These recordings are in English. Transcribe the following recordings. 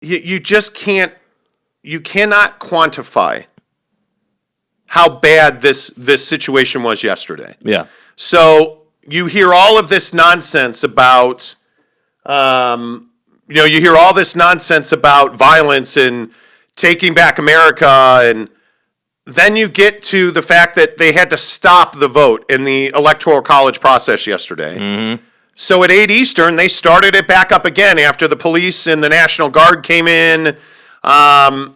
you just can't, you cannot quantify how bad this situation was yesterday. Yeah. So you hear all of this nonsense about, you hear all this nonsense about violence and taking back America, and then you get to the fact that they had to stop the vote in the Electoral College process yesterday. Mm-hmm. So at 8 Eastern, they started it back up again after the police and the National Guard came in. And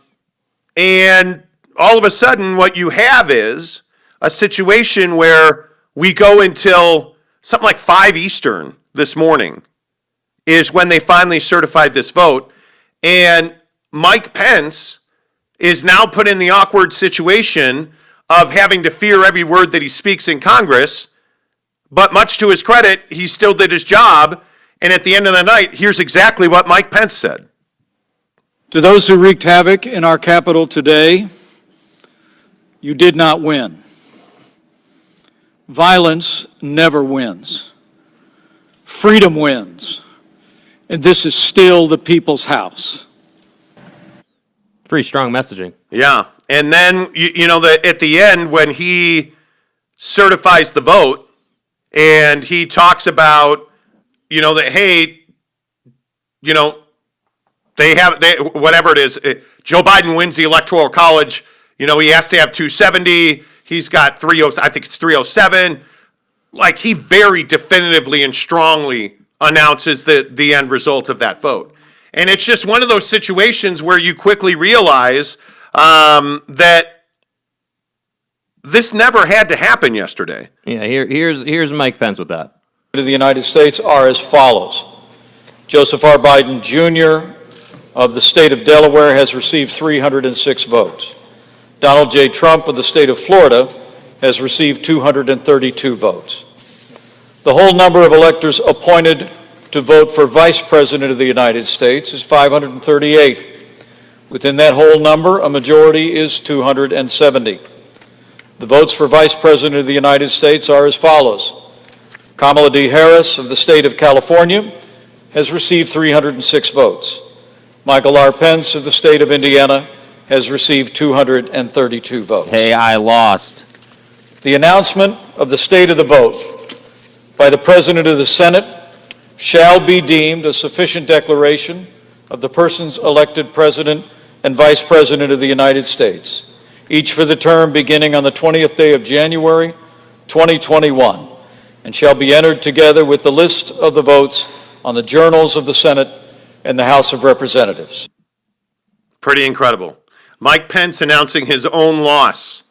all of a sudden, what you have is a situation where we go until something like 5 Eastern this morning is when they finally certified this vote. And Mike Pence is now put in the awkward situation of having to fear every word that he speaks in Congress. But much to his credit, he still did his job. And at the end of the night, here's exactly what Mike Pence said. To those who wreaked havoc in our capital today, you did not win. Violence never wins. Freedom wins. And this is still the people's house. Pretty strong messaging. Yeah. And then, at the end, when he certifies the vote, and he talks about, that, hey, they whatever it is, Joe Biden wins the Electoral College. He has to have 270. He's got 30, I think it's 307. Like, he very definitively and strongly announces the end result of that vote. And it's just one of those situations where you quickly realize that this never had to happen yesterday. Yeah, here's Mike Pence with that. To the United States are as follows. Joseph R. Biden, Jr. of the state of Delaware has received 306 votes. Donald J. Trump of the state of Florida has received 232 votes. The whole number of electors appointed to vote for Vice President of the United States is 538. Within that whole number, a majority is 270. The votes for Vice President of the United States are as follows. Kamala D. Harris of the state of California has received 306 votes. Michael R. Pence of the state of Indiana has received 232 votes. Hey, I lost. The announcement of the state of the vote by the President of the Senate shall be deemed a sufficient declaration of the persons elected President and Vice President of the United States, each for the term beginning on the 20th day of January, 2021, and shall be entered together with the list of the votes on the journals of the Senate and the House of Representatives. Pretty incredible. Mike Pence announcing his own loss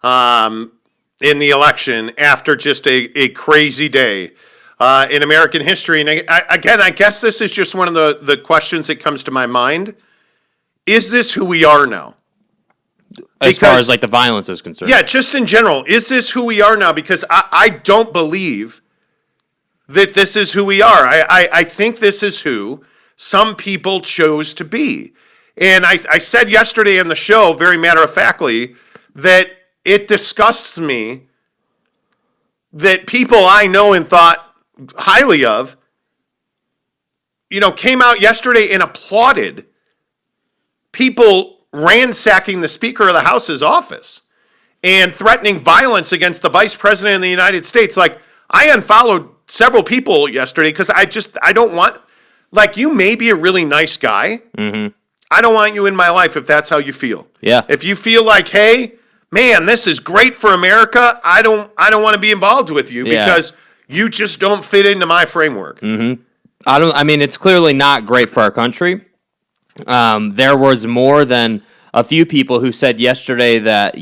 in the election after just a crazy day in American history. And again, I guess this is just one of the questions that comes to my mind. Is this who we are now? As far as like the violence is concerned. Yeah, just in general. Is this who we are now? Because I don't believe that this is who we are. I think this is who some people chose to be. And I said yesterday in the show, very matter-of-factly, that it disgusts me that people I know and thought highly of, came out yesterday and applauded people ransacking the Speaker of the House's office and threatening violence against the Vice President of the United States. Like, I unfollowed several people yesterday because I don't want, like, you may be a really nice guy. Mm-hmm. I don't want you in my life if that's how you feel. Yeah. If you feel like, hey, man, this is great for America, I don't want to be involved with you because you just don't fit into my framework. Mm-hmm. I mean, it's clearly not great for our country. There was more than a few people who said yesterday that,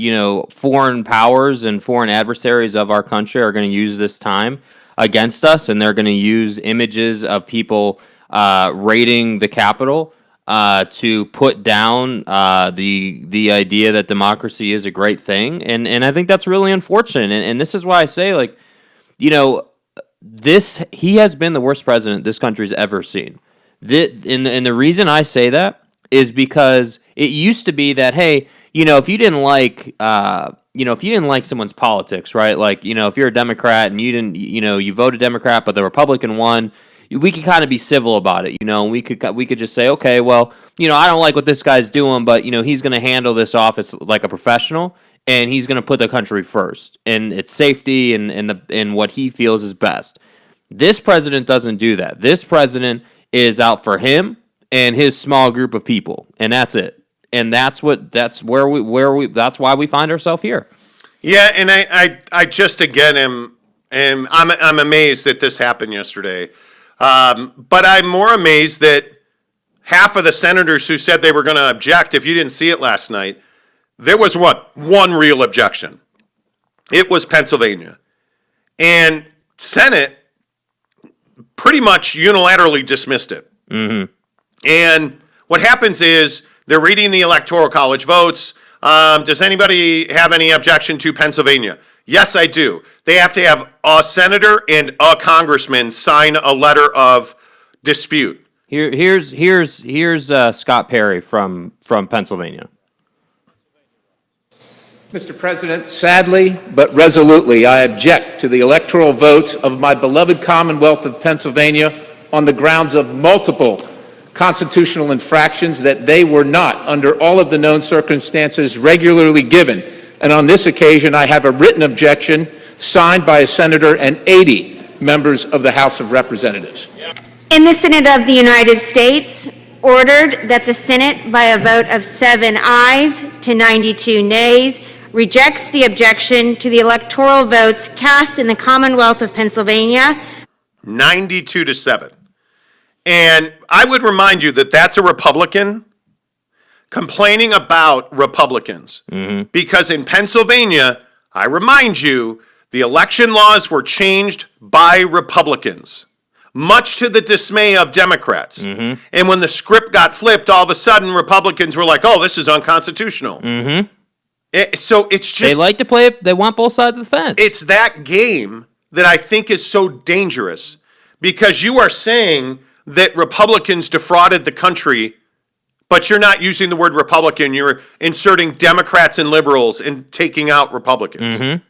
foreign powers and foreign adversaries of our country are going to use this time against us, and they're going to use images of people raiding the Capitol to put down the idea that democracy is a great thing. And I think that's really unfortunate. And this is why I say, like, he has been the worst president this country's ever seen. And the reason I say that is because it used to be that, hey, if you didn't like, if you didn't like someone's politics, right? Like, if you're a Democrat and you didn't, you voted Democrat, but the Republican won, we could kind of be civil about it, and we could just say, okay, well, I don't like what this guy's doing, but he's going to handle this office like a professional, and he's going to put the country first and its safety and what he feels is best. This president doesn't do that. This president is out for him and his small group of people, and that's it. And that's why we find ourselves here. Yeah, and I just again I'm amazed that this happened yesterday, but I'm more amazed that half of the senators who said they were going to object, if you didn't see it last night, there was one real objection. It was Pennsylvania, and Senate pretty much unilaterally dismissed it. Mm-hmm. And what happens is they're reading the Electoral College votes. Does anybody have any objection to Pennsylvania? Yes, I do. They have to have a senator and a congressman sign a letter of dispute. Here's Scott Perry from Pennsylvania. Mr. President, sadly but resolutely, I object to the electoral votes of my beloved Commonwealth of Pennsylvania on the grounds of multiple constitutional infractions that they were not, under all of the known circumstances, regularly given. And on this occasion, I have a written objection signed by a senator and 80 members of the House of Representatives. In the Senate of the United States, ordered that the Senate, by a vote of 7 ayes to 92 nays, rejects the objection to the electoral votes cast in the Commonwealth of Pennsylvania. 92-7. And I would remind you that that's a Republican complaining about Republicans. Mm-hmm. Because in Pennsylvania, I remind you, the election laws were changed by Republicans, much to the dismay of Democrats. Mm-hmm. And when the script got flipped, all of a sudden Republicans were like, oh, this is unconstitutional. Mm-hmm. So it's just... They like to play it. They want both sides of the fence. It's that game that I think is so dangerous, because you are saying that Republicans defrauded the country, but you're not using the word Republican. You're inserting Democrats and liberals and taking out Republicans. Mm-hmm.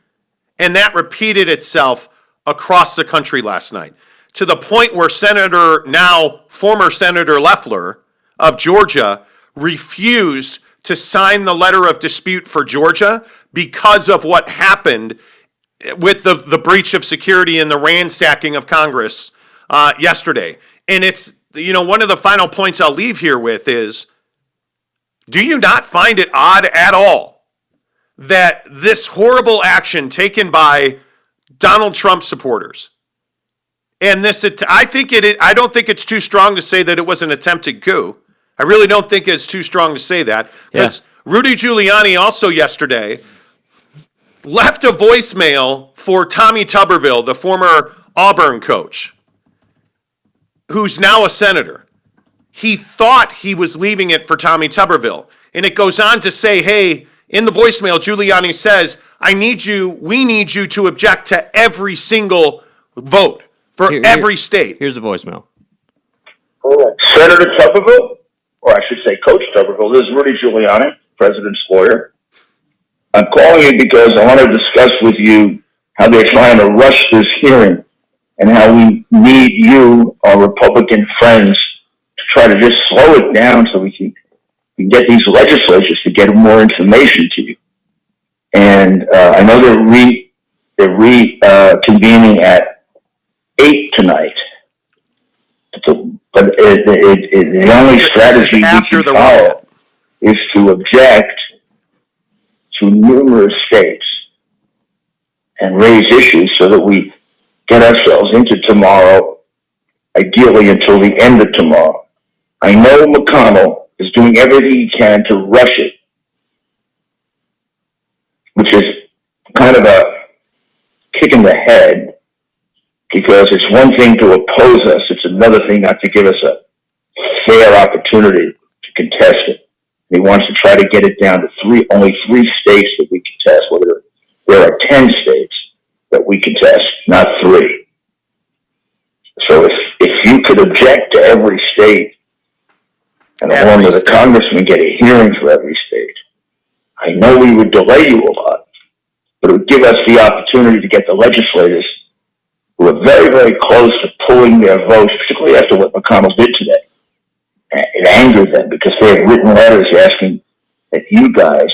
And that repeated itself across the country last night, to the point where former Senator Loeffler of Georgia refused to sign the letter of dispute for Georgia because of what happened with the breach of security and the ransacking of Congress yesterday. And it's, one of the final points I'll leave here with is, do you not find it odd at all that this horrible action taken by Donald Trump supporters, and I don't think it's too strong to say that it was an attempted coup. I really don't think it's too strong to say that. Yeah. Rudy Giuliani also yesterday left a voicemail for Tommy Tuberville, the former Auburn coach, who's now a senator. He thought he was leaving it for Tommy Tuberville. And it goes on to say, hey, in the voicemail, Giuliani says, we need you to object to every single vote for every state. Here's the voicemail. Senator Tuberville, or I should say Coach Tuberville, this is Rudy Giuliani, President's lawyer. I'm calling you because I want to discuss with you how they're trying to rush this hearing and how we need you, our Republican friends, to try to just slow it down so we can get these legislatures to get more information to you. And I know they're reconvening at 8 tonight. But the only strategy we can follow is to object to numerous states and raise issues so that we get ourselves into tomorrow, ideally until the end of tomorrow. I know McConnell is doing everything he can to rush it, which is kind of a kick in the head, because it's one thing to oppose us, it's another thing not to give us a fair opportunity to contest it. He wants to try to get it down to only three states that we contest, whether there are 10 states that we contest, not 3. So if you could object to every state, and along with a congressman get a hearing for every state, I know we would delay you a lot, but it would give us the opportunity to get the legislators who are very, very close to pulling their votes, particularly after what McConnell did today. It angered them because they had written letters asking that you guys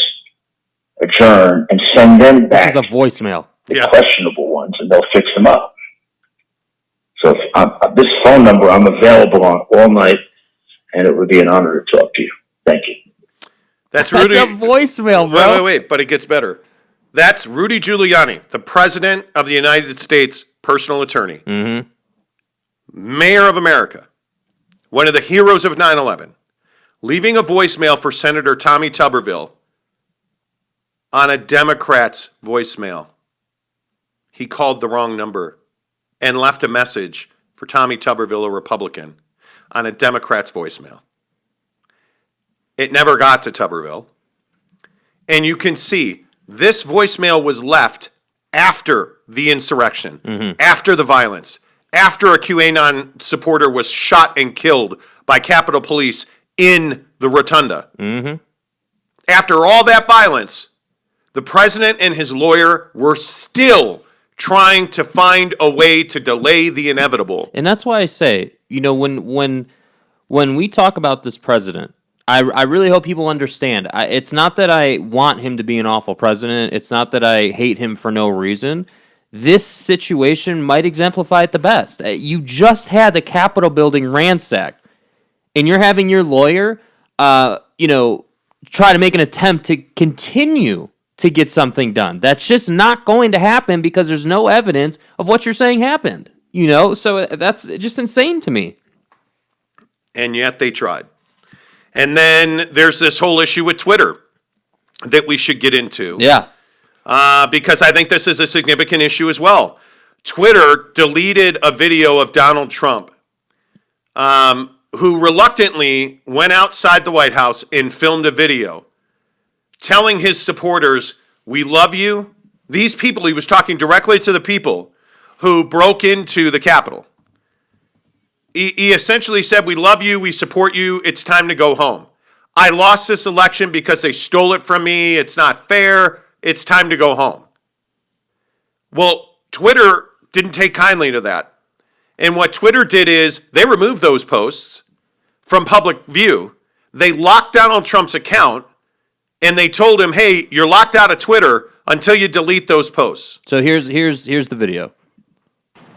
adjourn and send them back This is a voicemail. the questionable ones, and they'll fix them up. So this phone number I'm available on all night, and it would be an honor to talk to you. Thank you. That's Rudy. That's a voicemail, bro. Wait, but it gets better. That's Rudy Giuliani, the President of the United States personal attorney, Mayor of America, one of the heroes of 9/11, leaving a voicemail for Senator Tommy Tuberville on a Democrat's voicemail. He called the wrong number and left a message for Tommy Tuberville, a Republican, on a Democrat's voicemail. It never got to Tuberville. And you can see this voicemail was left after the insurrection, after the violence, after a QAnon supporter was shot and killed by Capitol Police in the Rotunda. After all that violence, the president and his lawyer were still trying to find a way to delay the inevitable. And that's why I say, when we talk about this president, I really hope people understand. It's not that I want him to be an awful president. It's not that I hate him for no reason. This situation might exemplify it the best. You just had the Capitol building ransacked, and you're having your lawyer, try to make an attempt to continue to get something done. That's just not going to happen because there's no evidence of what you're saying happened. So that's just insane to me. And yet they tried. And then there's this whole issue with Twitter that we should get into. Yeah. Because I think this is a significant issue as well. Twitter deleted a video of Donald Trump, who reluctantly went outside the White House and filmed a video telling his supporters, "We love you." These people, he was talking directly to the people who broke into the Capitol. He essentially said, "We love you, we support you, it's time to go home. I lost this election because they stole it from me, it's not fair, it's time to go home." Well, Twitter didn't take kindly to that. And what Twitter did is they removed those posts from public view. They locked Donald Trump's account, and they told him, "Hey, you're locked out of Twitter until you delete those posts." So here's the video.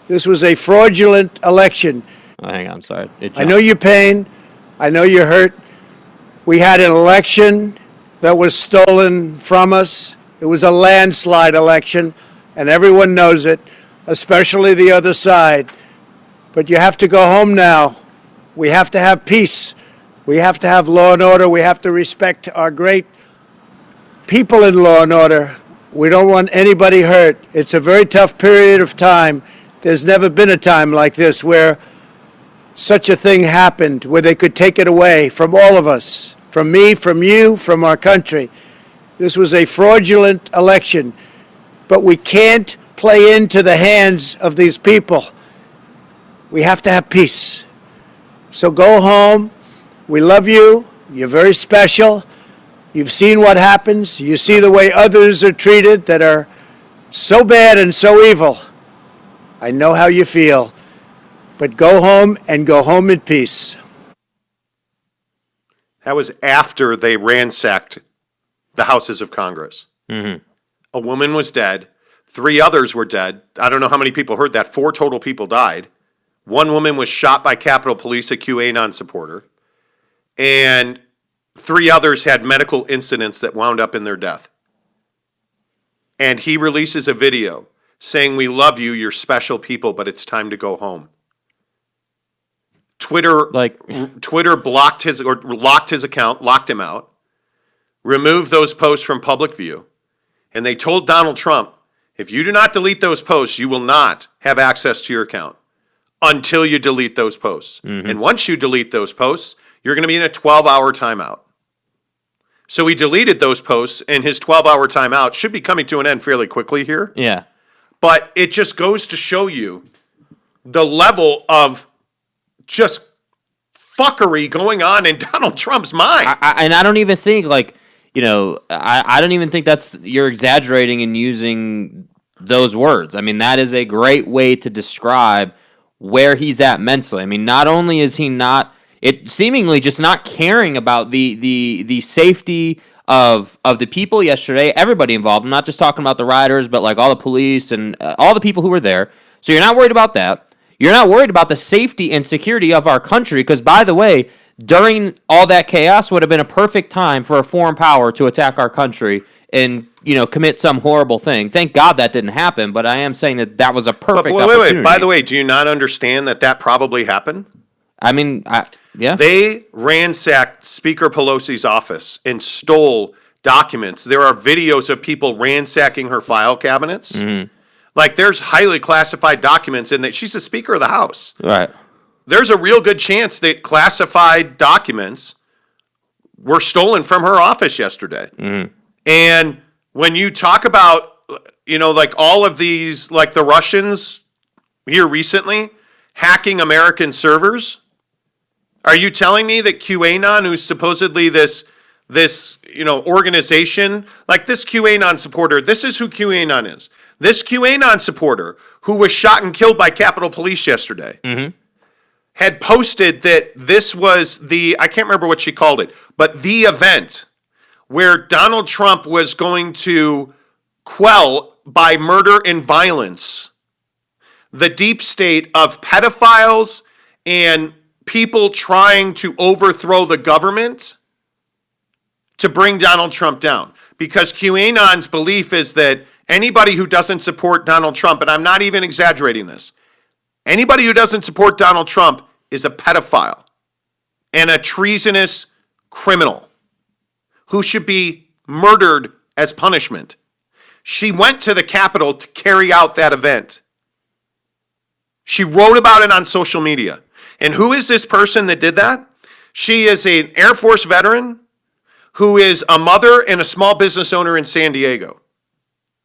This was a fraudulent election. Oh, hang on, sorry. I know your pain. I know you're hurt. We had an election that was stolen from us. It was a landslide election, and everyone knows it, especially the other side. But you have to go home now. We have to have peace. We have to have law and order. We have to respect our great people in law and order. We don't want anybody hurt. It's a very tough period of time. There's never been a time like this where such a thing happened, where they could take it away from all of us, from me, from you, from our country. This was a fraudulent election, but we can't play into the hands of these people. We have to have peace. So go home. We love you. You're very special. You've seen what happens. You see the way others are treated that are so bad and so evil. I know how you feel. But go home and go home in peace. That was after they ransacked the houses of Congress. A woman was dead. 3 others were dead. I don't know how many people heard that. 4 total people died. 1 woman was shot by Capitol Police, a QAnon supporter. And 3 others had medical incidents that wound up in their death. And he releases a video saying, "We love you, you're special people, but it's time to go home." Twitter blocked his or locked his account, locked him out, removed those posts from public view, and they told Donald Trump, "If you do not delete those posts, you will not have access to your account until you delete those posts. And once you delete those posts, you're going to be in a 12-hour timeout." So he deleted those posts, and his 12-hour timeout should be coming to an end fairly quickly here. Yeah. But it just goes to show you the level of just fuckery going on in Donald Trump's mind. And I don't even think I don't even think you're exaggerating and using those words. I mean, that is a great way to describe where he's at mentally. I mean, not only is he not, it seemingly just not caring about the safety of the people yesterday, everybody involved. I'm not just talking about the rioters, but like all the police and all the people who were there. So you're not worried about that. You're not worried about the safety and security of our country because, by the way, during all that chaos would have been a perfect time for a foreign power to attack our country and, commit some horrible thing. Thank God that didn't happen, but I am saying that was a perfect opportunity. Wait. By the way, do you not understand that probably happened? I mean, yeah. They ransacked Speaker Pelosi's office and stole documents. There are videos of people ransacking her file cabinets. Mm-hmm. Like, there's highly classified documents in that. She's the Speaker of the House. Right. There's a real good chance that classified documents were stolen from her office yesterday. Mm-hmm. And when you talk about, like all of these, like the Russians here recently hacking American servers, are you telling me that QAnon, who's supposedly this organization, like this QAnon supporter, this is who QAnon is. This QAnon supporter who was shot and killed by Capitol Police yesterday had posted that this was I can't remember what she called it, but the event where Donald Trump was going to quell by murder and violence the deep state of pedophiles and people trying to overthrow the government to bring Donald Trump down. Because QAnon's belief is that anybody who doesn't support Donald Trump, and I'm not even exaggerating this, anybody who doesn't support Donald Trump is a pedophile and a treasonous criminal who should be murdered as punishment. She went to the Capitol to carry out that event. She wrote about it on social media. And who is this person that did that? She is an Air Force veteran who is a mother and a small business owner in San Diego.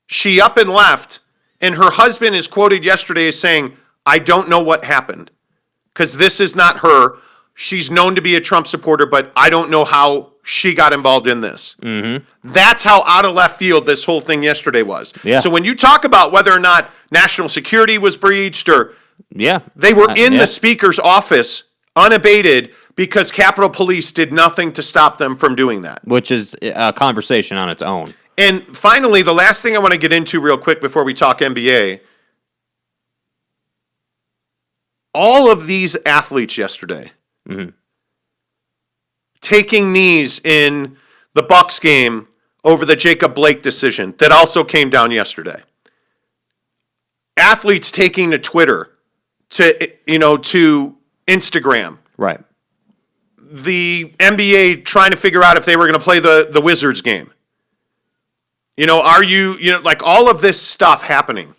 She up and left, and her husband is quoted yesterday as saying, "I don't know what happened, because this is not her. She's known to be a Trump supporter, but I don't know how she got involved in this." Mm-hmm. That's how out of left field this whole thing yesterday was. Yeah. So when you talk about whether or not national security was breached or they were in the Speaker's office unabated because Capitol Police did nothing to stop them from doing that. Which is a conversation on its own. And finally, the last thing I want to get into real quick before we talk NBA, all of these athletes yesterday taking knees in the Bucks game over the Jacob Blake decision that also came down yesterday. Athletes taking to Twitter, to Instagram. Right. The NBA trying to figure out if they were going to play the Wizards game. Like all of this stuff happening.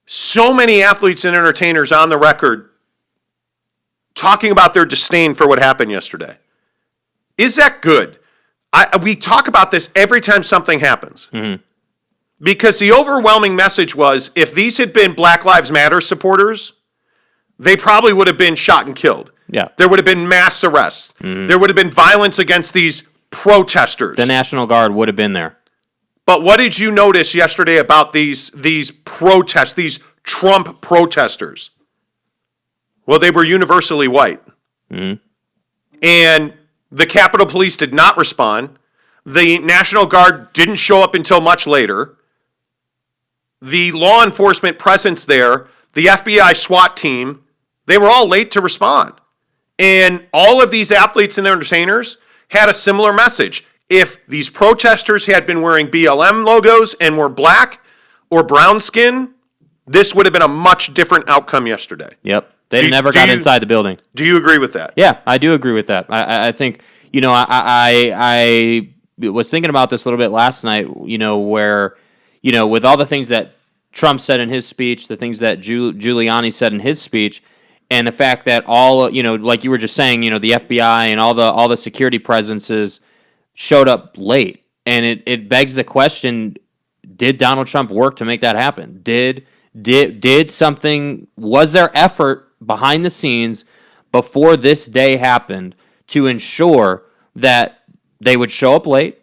So many athletes and entertainers on the record talking about their disdain for what happened yesterday. Is that good? We talk about this every time something happens. Mm-hmm. Because the overwhelming message was, if these had been Black Lives Matter supporters, they probably would have been shot and killed. Yeah. There would have been mass arrests. Mm-hmm. There would have been violence against these protesters. The National Guard would have been there. But what did you notice yesterday about these protests, these Trump protesters? Well, they were universally white. Mm-hmm. And the Capitol Police did not respond. The National Guard didn't show up until much later. The law enforcement presence there, the FBI SWAT team, they were all late to respond. And all of these athletes and entertainers had a similar message. If these protesters had been wearing BLM logos and were black or brown skin, this would have been a much different outcome yesterday. Yep. They never got inside the building. Do you agree with that? Yeah, I do agree with that. I think, I was thinking about this a little bit last night, where, with all the things that Trump said in his speech, the things that Giuliani said in his speech, and the fact that all, like you were just saying, the FBI and all the security presences showed up late. And it begs the question, did Donald Trump work to make that happen? Did something, was there effort behind the scenes before this day happened to ensure that they would show up late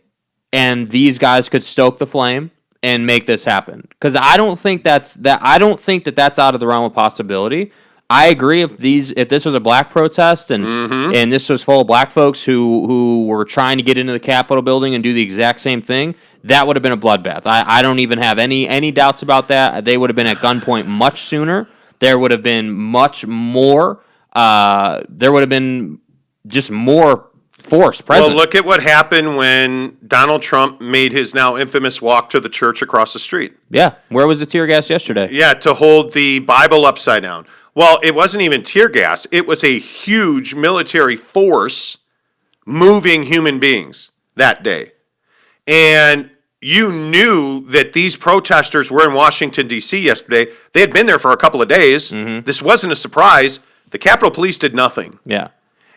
and these guys could stoke the flame and make this happen, because I don't think that's out of the realm of possibility. I agree if this was a black protest and this was full of black folks who were trying to get into the Capitol building and do the exact same thing, that would have been a bloodbath. I don't even have any doubts about that. They would have been at gunpoint much sooner. There would have been much more. There would have been just more force present. Well, look at what happened when Donald Trump made his now infamous walk to the church across the street. Yeah, where was the tear gas yesterday? Yeah, to hold the Bible upside down. Well, it wasn't even tear gas. It was a huge military force moving human beings that day. And you knew that these protesters were in Washington, D.C. yesterday. They had been there for a couple of days. This wasn't a surprise. The Capitol Police did nothing. Yeah.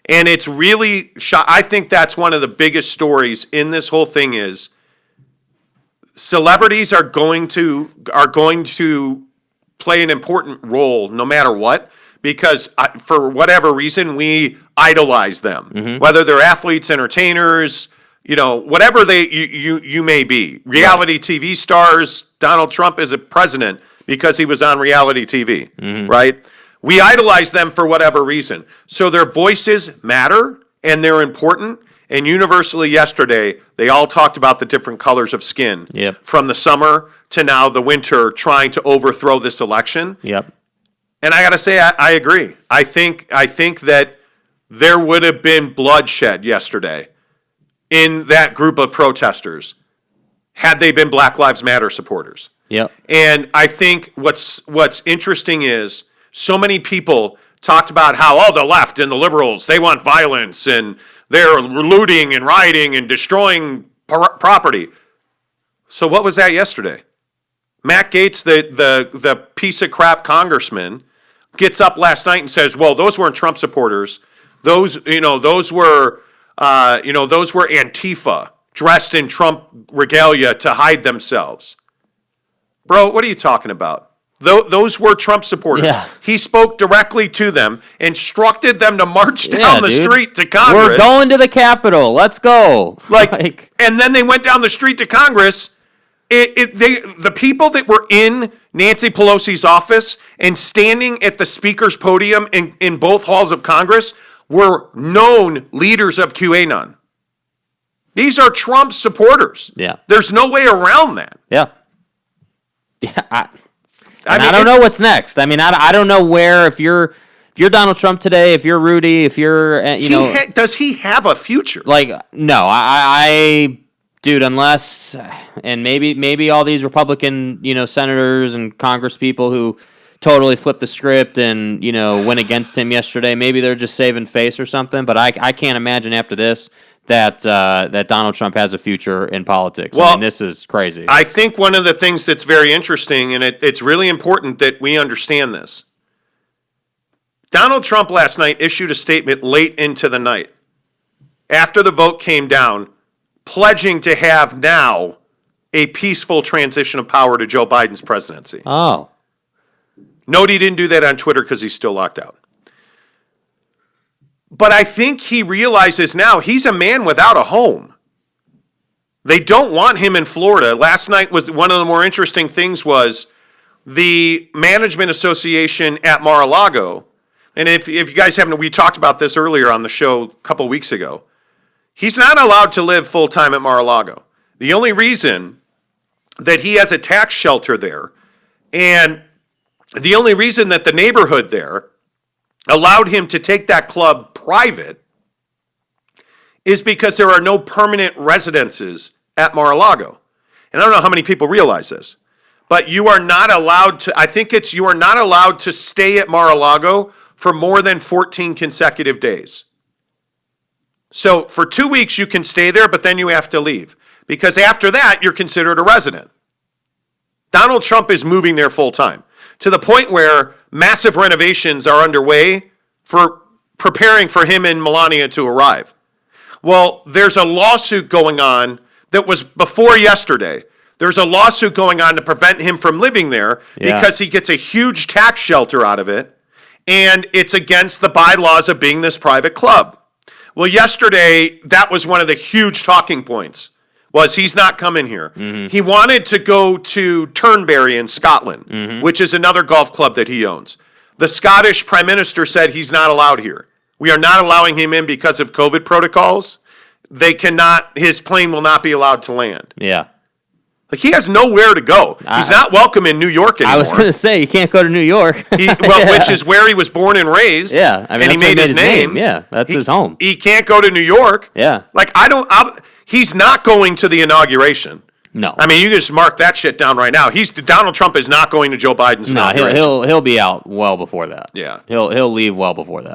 And it's really, I think that's one of the biggest stories in this whole thing is celebrities are going to play an important role no matter what, because for whatever reason we idolize them, whether they're athletes, entertainers, whatever you may be, reality TV stars. Donald Trump is a president because he was on reality TV, right? We idolize them for whatever reason. So their voices matter and they're important. And universally yesterday, they all talked about the different colors of skin from the summer to now the winter trying to overthrow this election. Yep. And I got to say, I agree. I think that there would have been bloodshed yesterday in that group of protesters had they been Black Lives Matter supporters. Yep. And I think what's interesting is so many people talked about how, the left and the liberals, they want violence and they're looting and rioting and destroying property. So what was that yesterday? Matt Gaetz, the piece of crap congressman, gets up last night and says, well, those weren't Trump supporters. Those were Antifa dressed in Trump regalia to hide themselves. Bro, what are you talking about? Those were Trump supporters. Yeah. He spoke directly to them, instructed them to march down the street to Congress. We're going to the Capitol. Let's go. And then they went down the street to Congress. The people that were in Nancy Pelosi's office and standing at the speaker's podium in both halls of Congress were known leaders of QAnon. These are Trump supporters. Yeah. There's no way around that. Yeah. Yeah. I don't know what's next. I mean, I don't know where, if you're Donald Trump today, if you're Rudy, if you're, does he have a future? No, dude, unless, and maybe all these Republican, senators and Congress people who totally flipped the script and, went against him yesterday, maybe they're just saving face or something, but I can't imagine after this that Donald Trump has a future in politics. Well, I mean, this is crazy. I think one of the things that's very interesting, and it's really important that we understand this. Donald Trump last night issued a statement late into the night, after the vote came down, pledging to have now a peaceful transition of power to Joe Biden's presidency. Oh. Note he didn't do that on Twitter because he's still locked out. But I think he realizes now he's a man without a home. They don't want him in Florida. Last night was one of the more interesting things was the Management Association at Mar-a-Lago. And if you guys haven't, we talked about this earlier on the show a couple weeks ago. He's not allowed to live full-time at Mar-a-Lago. The only reason that he has a tax shelter there, and the only reason that the neighborhood there allowed him to take that club private is because there are no permanent residences at Mar-a-Lago. And I don't know how many people realize this, but you are not allowed to, you are not allowed to stay at Mar-a-Lago for more than 14 consecutive days. So for 2 weeks you can stay there, but then you have to leave. Because after that, you're considered a resident. Donald Trump is moving there full time, to the point where massive renovations are underway for preparing for him and Melania to arrive. Well, there's a lawsuit going on that was before yesterday. There's a lawsuit going on to prevent him from living there because he gets a huge tax shelter out of it, and it's against the bylaws of being this private club. Well, yesterday, that was one of the huge talking points, was he's not coming here. He wanted to go to Turnberry in Scotland, which is another golf club that he owns. The Scottish Prime Minister said he's not allowed here. We are not allowing him in because of COVID protocols. His plane will not be allowed to land. Yeah. Like, he has nowhere to go. He's not welcome in New York anymore. I was going to say, you can't go to New York. Which is where he was born and raised. Yeah. I mean, and he that's where made his name. Yeah. That's his home. He can't go to New York. Yeah. Like, he's not going to the inauguration. No. I mean, you just mark that shit down right now. Donald Trump is not going to Joe Biden's inauguration. He'll be out well before that. Yeah. He'll leave well before that.